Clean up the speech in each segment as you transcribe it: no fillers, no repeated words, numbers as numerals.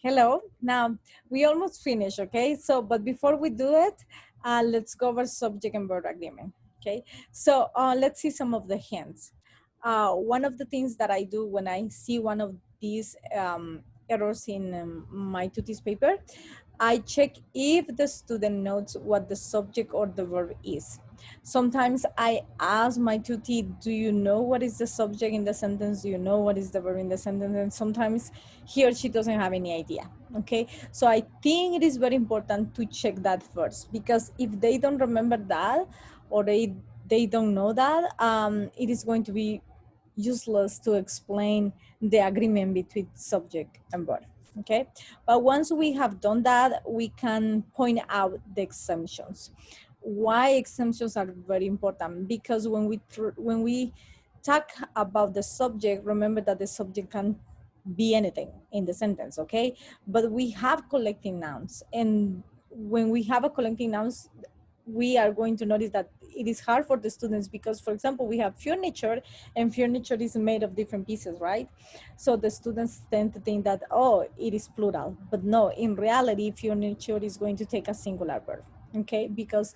Hello. Now, we almost finished, okay? So, but before we do it, let's go over subject and verb agreement, okay? So, let's see some of the hints. One of the things that I do when I see one of these errors in my tutis paper, I check if the student knows what the subject or the verb is. Sometimes I ask my tutor, do you know what is the subject in the sentence? Do you know what is the verb in the sentence? And sometimes he or she doesn't have any idea. Okay, so I think it is very important to check that first, because if they don't remember that, or they don't know that, it is going to be useless to explain the agreement between subject and verb. Okay, but once we have done that, we can point out the exemptions. Why exemptions are very important? Because when we talk about the subject, remember that the subject can be anything in the sentence, okay? But we have collecting nouns, and when we have a collecting nouns, we are going to notice that it is hard for the students because, for example, we have furniture, and furniture is made of different pieces, right? So the students tend to think that, oh, it is plural, but no, in reality, furniture is going to take a singular verb, okay? Because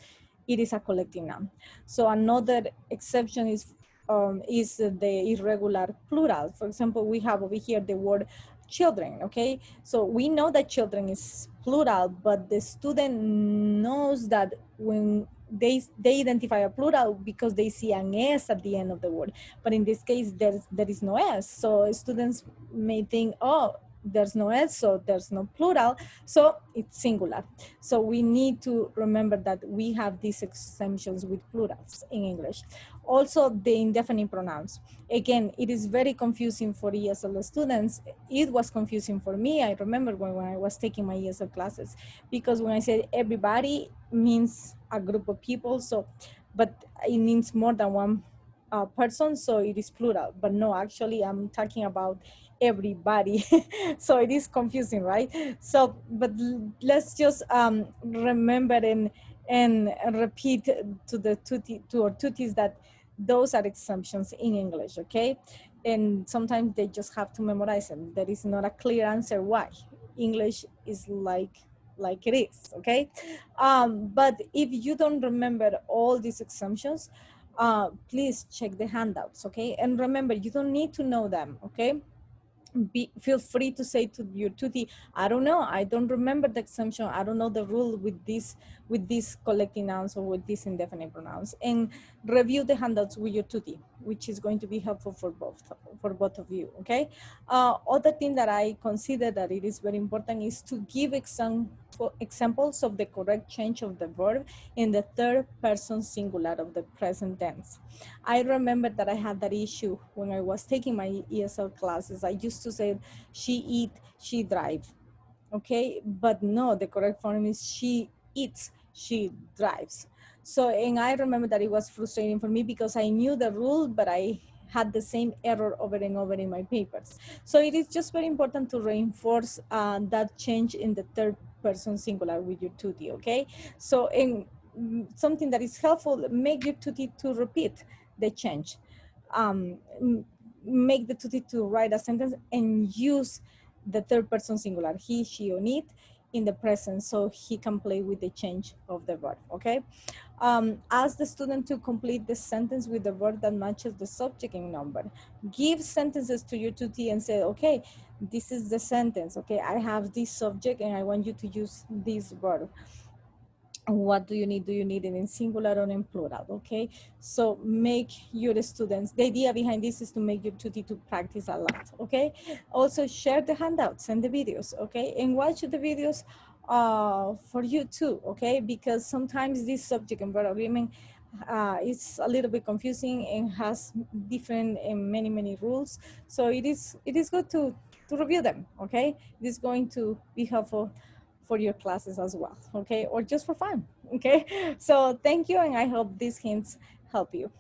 it is a collecting noun. So another exception is the irregular plural. For example, we have over here the word children, okay? So we know that children is plural, but the student knows that when they identify a plural because they see an S at the end of the word. But in this case, there is no S. So students may think, oh, there's no S, so there's no plural, so it's singular. So we need to remember that we have these exemptions with plurals in English. Also, the indefinite pronouns. Again, it is very confusing for ESL students. It was confusing for me. I remember when I was taking my ESL classes, because when I said everybody means a group of people, so, but it means more than one person, so it is plural. But no, actually, I'm talking about everybody. So it is confusing, right? So, but let's just remember and repeat to our tutis that those are exemptions in English, okay? And sometimes they just have to memorize them. There is not a clear answer why. English is like it is, okay? But if you don't remember all these exemptions, please check the handouts, okay? And remember, you don't need to know them, okay? Feel free to say to your tuti, I don't know, I don't remember the exemption, I don't know the rule with these collecting nouns or with these indefinite pronouns, and review the handouts with your tuti, which is going to be helpful for both of you, okay? Other thing that I consider that it is very important is to give examples of the correct change of the verb in the third person singular of the present tense. I remember that I had that issue when I was taking my ESL classes. I used to say she eat, she drive, okay? But no, the correct form is she eats, she drives. So, and I remember that it was frustrating for me because I knew the rule, but I had the same error over and over in my papers. So it is just very important to reinforce that change in the third person singular with your tuti, okay? So, in something that is helpful, make your tuti to repeat the change. Um, Make the tuti to write a sentence and use the third person singular, he, she, or it, in the present, so he can play with the change of the verb, okay? Ask the student to complete the sentence with the word that matches the subject in number. Give sentences to your tutor and say, okay, this is the sentence, okay? I have this subject and I want you to use this verb. What do you need? Do you need it in singular or in plural? Okay, so make your students, the idea behind this is to make your tutor to practice a lot. Okay, also share the handouts and the videos, okay, and watch the videos for you too, okay, because sometimes this subject and verb agreement is a little bit confusing and has different and many rules, so it is good to review them, okay? It is going to be helpful for your classes as well, okay? Or just for fun, okay? So thank you, and I hope these hints help you.